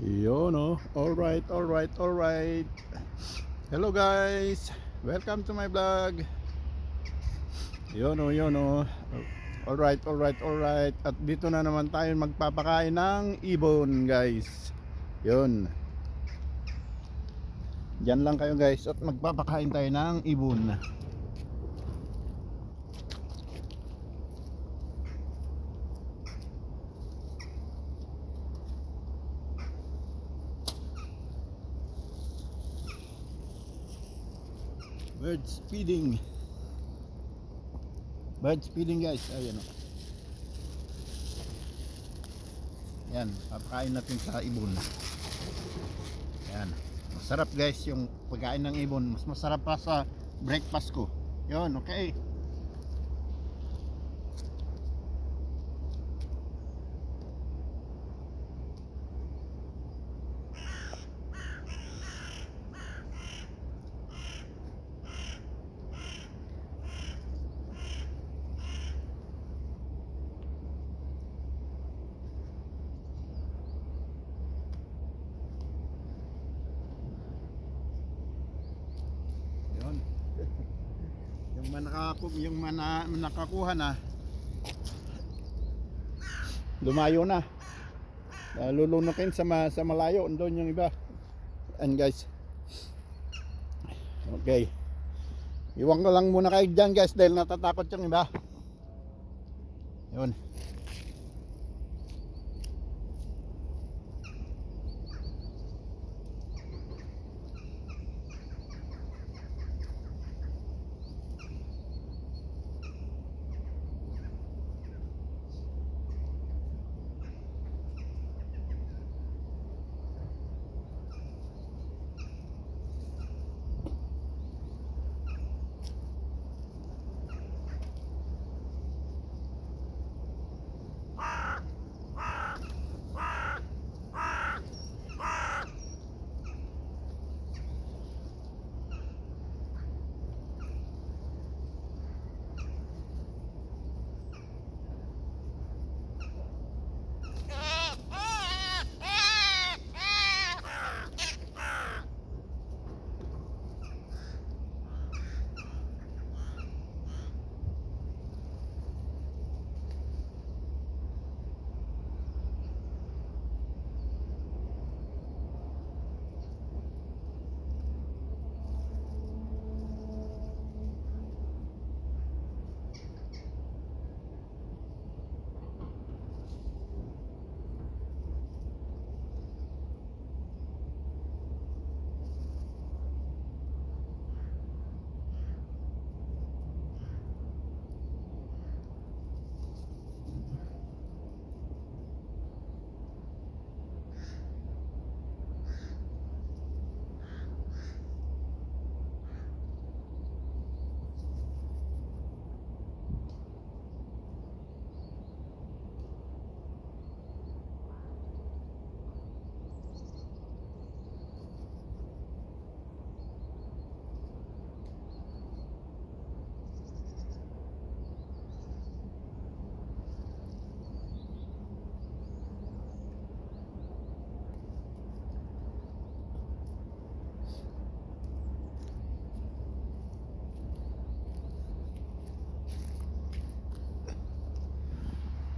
Yun oh. Alright, alright, alright. Hello guys. Welcome to my vlog. Yun oh, yun oh. Alright, alright, alright. At dito na naman tayo magpapakain ng ibon guys. Yun. Diyan lang kayo guys at magpapakain tayo ng ibon. Birds feeding. Birds feeding guys. Ayan oh. Yan, papakain natin sa ibon. Yan. Masarap guys yung pagkain ng ibon. Mas masarap pa sa breakfast ko. Yun, okay. Yun. Yung nakakuha na lumayo na. Lulunukin sa malayo doon yung iba. And guys. Okay. Iwan ko lang muna kayo dyan guys dahil natatakot yung iba. Yun.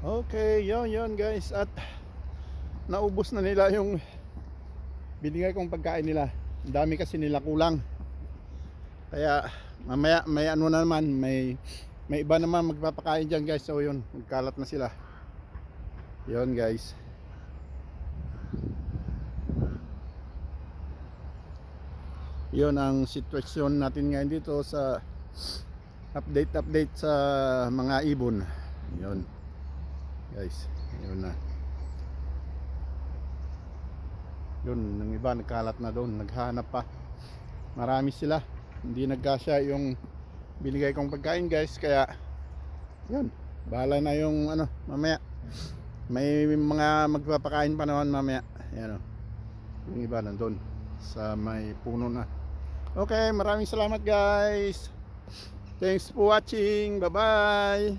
Okay, yun guys. At naubos na nila yung binigay kong pagkain nila. Ang dami kasi nila kulang. Kaya mamaya may ano na naman, may iba naman magpapakain dyan guys. So yun, magkalat na sila. Yun guys. Yun ang sitwasyon natin ngayon dito sa update sa mga ibon. Yun guys, yun na. Yun, ng iba nagkalat na doon, naghahanap pa. Marami sila, hindi nagkasya yung binigay kong pagkain guys. Kaya yun, bahala na yung ano, mamaya may mga magpapakain pa naman mamaya. Yan o, yung iba nandun sa may puno na. Okay, maraming salamat guys. Thanks for watching, bye bye.